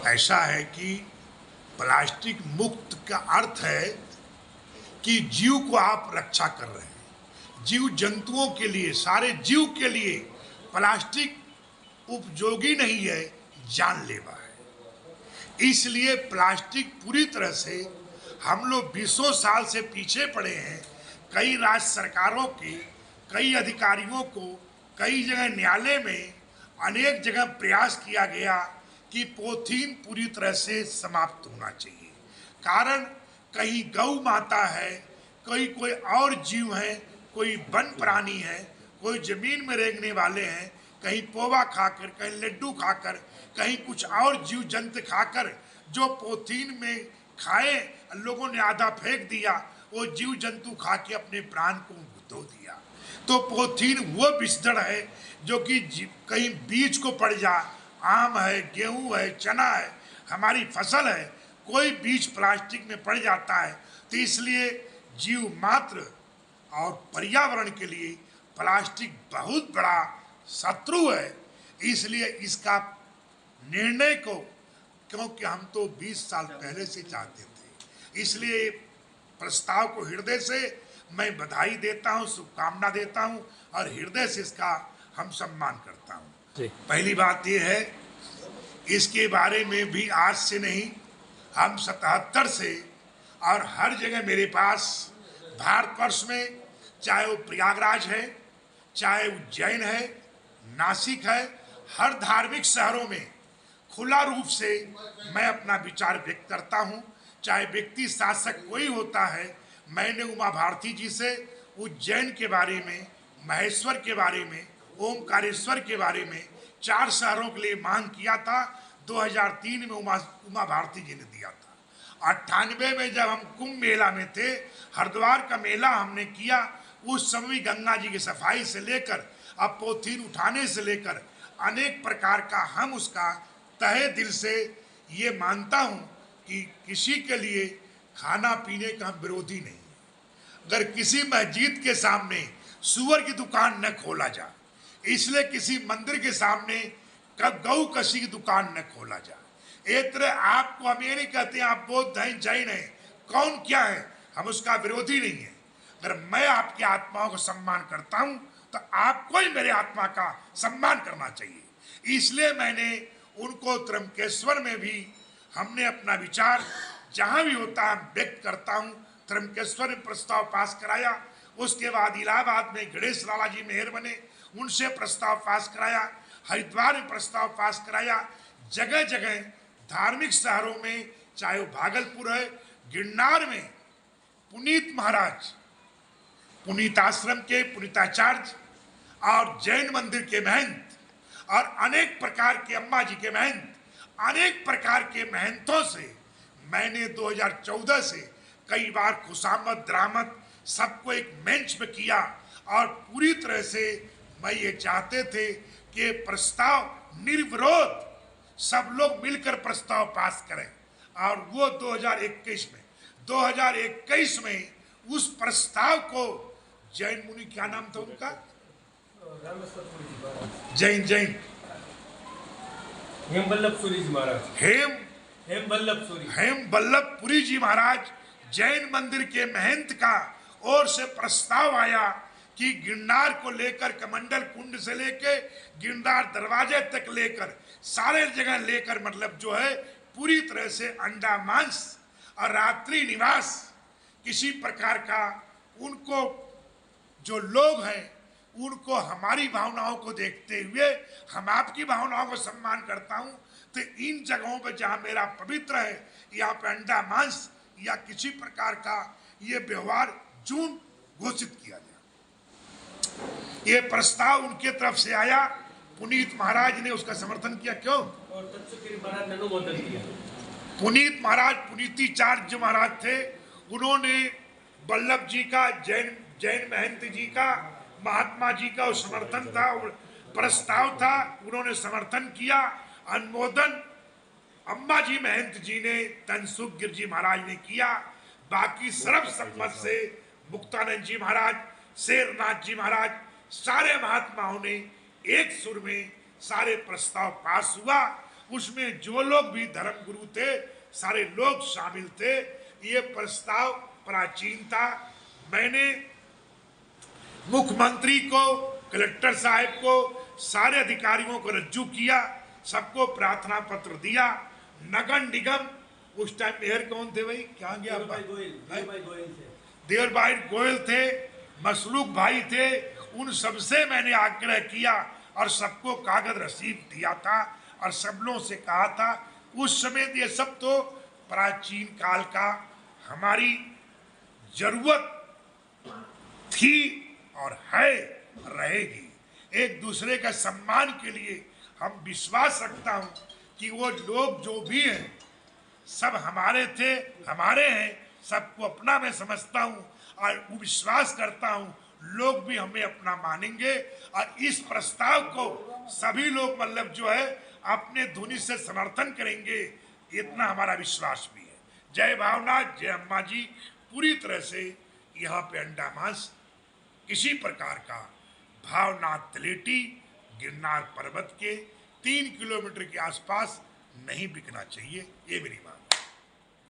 ऐसा है कि प्लास्टिक मुक्त का अर्थ है कि जीव को आप रक्षा कर रहे हैं। जीव जंतुओं के लिए, सारे जीव के लिए प्लास्टिक उपयोगी नहीं है, जानलेवा है। इसलिए प्लास्टिक पूरी तरह से हम लोग 20 साल से पीछे पड़े हैं। कई राज्य सरकारों के, कई अधिकारियों को, कई जगह न्यायालय में अनेक जगह प्रयास किया गया कि पॉलीथीन पूरी तरह से समाप्त होना चाहिए। कारण कहीं गौ माता है, कोई और जीव है, कोई वन प्राणी है, कोई जमीन में रेंगने वाले हैं, कहीं पोवा खाकर, कहीं लड्डू खाकर, कहीं कुछ और जीव जंतु खाकर जो पॉलीथीन में खाए, लोगों ने आधा फेंक दिया, वो जीव जंतु खा के अपने प्राण को धो दिया। तो पॉलीथीन वो विषधर है जो कि कहीं बीज को पड़ जाए, आम है, गेहूं है, चना है, हमारी फसल है, कोई बीज प्लास्टिक में पड़ जाता है। तो इसलिए जीव मात्र और पर्यावरण के लिए प्लास्टिक बहुत बड़ा शत्रु है। इसलिए इसका निर्णय को, क्योंकि हम तो 20 साल पहले से चाहते थे, इसलिए प्रस्ताव को हृदय से मैं बधाई देता हूं, शुभकामना देता हूं और हृदय से इसका हम सम्मान करता हूं। पहली बात यह है, इसके बारे में भी आज से नहीं, हम 77 से और हर जगह मेरे पास भारतवर्ष में, चाहे वो प्रयागराज है, चाहे उज्जैन है, नासिक है, हर धार्मिक शहरों में खुला रूप से मैं अपना विचार व्यक्त करता हूं। चाहे व्यक्ति शासक कोई होता है, मैंने उमा भारती जी से उज्जैन के बारे में, महेश्वर के बारे में, ओमकारेश्वर के बारे में 4 शहरों के लिए मांग किया था। 2003 में उमा भारती जी ने दिया था। 98 में जब हम कुंभ मेला में थे, हरिद्वार का मेला हमने किया, उस समय गंगा जी की सफाई से लेकर अब पॉलीथीन उठाने से लेकर अनेक प्रकार का हम उसका तहे दिल से ये मानता हूँ कि किसी के लिए खाना पीने का विरोधी नहीं। अगर किसी मस्जिद के सामने सुअर की दुकान न खोला जाए, इसलिए किसी मंदिर के सामने गौ कसी की दुकान न खोला जाए। एक तरह आपको हम ये नहीं कहते हैं आप बौद्ध हैं, जैन हैं, कौन क्या है, हम उसका विरोधी नहीं है। अगर मैं आपकी आत्माओं का सम्मान करता हूं तो आपको ही मेरे आत्मा का सम्मान करना चाहिए। इसलिए मैंने उनको त्र्यंबकेश्वर में भी हमने अपना विचार जहां भी होता है व्यक्त करता हूं। त्र्यंबकेश्वर में प्रस्ताव पास कराया, उसके बाद इलाहाबाद में गणेश लाला जी मेहर बने, उनसे प्रस्ताव पास कराया, हरिद्वार में प्रस्ताव पास कराया। जगह जगह धार्मिक शहरों में, चाहे वो भागलपुर है, गिरनार में पुनीत महाराज, पुनीत आश्रम के पुनीताचार्य और जैन मंदिर के महंत और अनेक प्रकार के अम्मा जी के महंत, अनेक प्रकार के महंतों से मैंने 2014 से कई बार खुशामद दरामद सबको एक मंच पे किया और पूरी तरह से मैं ये चाहते थे कि प्रस्ताव निर्विरोध सब लोग मिलकर प्रस्ताव पास करें। और वो 2021 में उस प्रस्ताव को जैन मुनि, क्या नाम था उनका, जैन हेम वल्लभपुरी जी महाराज, हेम वल्लभपुरी जी महाराज जैन मंदिर के महंत का ओर से प्रस्ताव आया कि गिरनार को लेकर कमंडल कुंड से लेकर गिरनार दरवाजे तक लेकर सारे जगह लेकर, मतलब जो है पूरी तरह से अंडा मांस और रात्रि निवास किसी प्रकार का, उनको जो लोग हैं उनको हमारी भावनाओं को देखते हुए हम आपकी भावनाओं को सम्मान करता हूं। तो इन जगहों पर जहां मेरा पवित्र है, यहाँ पे अंडा मांस या किसी प्रकार का ये व्यवहार जून घोषित किया गया। ये प्रस्ताव उनके तरफ से आया, पुनीत महाराज ने उसका समर्थन किया। क्यों? और महाराज ने अनुमोदन किया। पुनीत महाराज पुनीतिचार्य जो महाराज थे, उन्होंने वल्लभ जी का, जैन महंत जी का, महात्मा जी का समर्थन था, प्रस्ताव था, उन्होंने समर्थन किया। अनुमोदन अम्मा जी महंत जी ने, तनसुख गिर जी महाराज ने किया। बाकी सर्वसम्मत से मुक्तानंद जी महाराज, शेरनाथ जी महाराज, सारे महात्माओं ने एक सुर में सारे प्रस्ताव पास हुआ उसमें जो लोग भी धर्मगुरु थे सारे लोग शामिल थे। ये प्रस्ताव प्राचीन था। मैंने मुख्यमंत्री को, कलेक्टर साहब को, सारे अधिकारियों को रज्जू किया, सबको प्रार्थना पत्र दिया। नगर निगम, उस टाइम मेयर कौन थे भाई, क्या गया, देवर भाई गोयल थे, मसलूक भाई थे, उन सबसे मैंने आग्रह किया और सबको कागज रसीद दिया था और सब लोगों से कहा था। उस समय ये सब तो प्राचीन काल का हमारी जरूरत थी और है, रहेगी। एक दूसरे का सम्मान के लिए हम विश्वास रखता हूं कि वो लोग जो भी हैं सब हमारे थे, हमारे हैं, सबको अपना मैं समझता हूं और विश्वास करता हूं लोग भी हमें अपना मानेंगे और इस प्रस्ताव को सभी लोग मतलब जो है अपने ध्वनि से समर्थन करेंगे, इतना हमारा विश्वास भी है। जय भावनाथ, जय अम्मा जी। पूरी तरह से यहाँ पे अंडा मांस किसी प्रकार का भावनाथ तलेटी गिरनार पर्वत के 3 किलोमीटर के आसपास नहीं बिकना चाहिए, ये मेरी बात।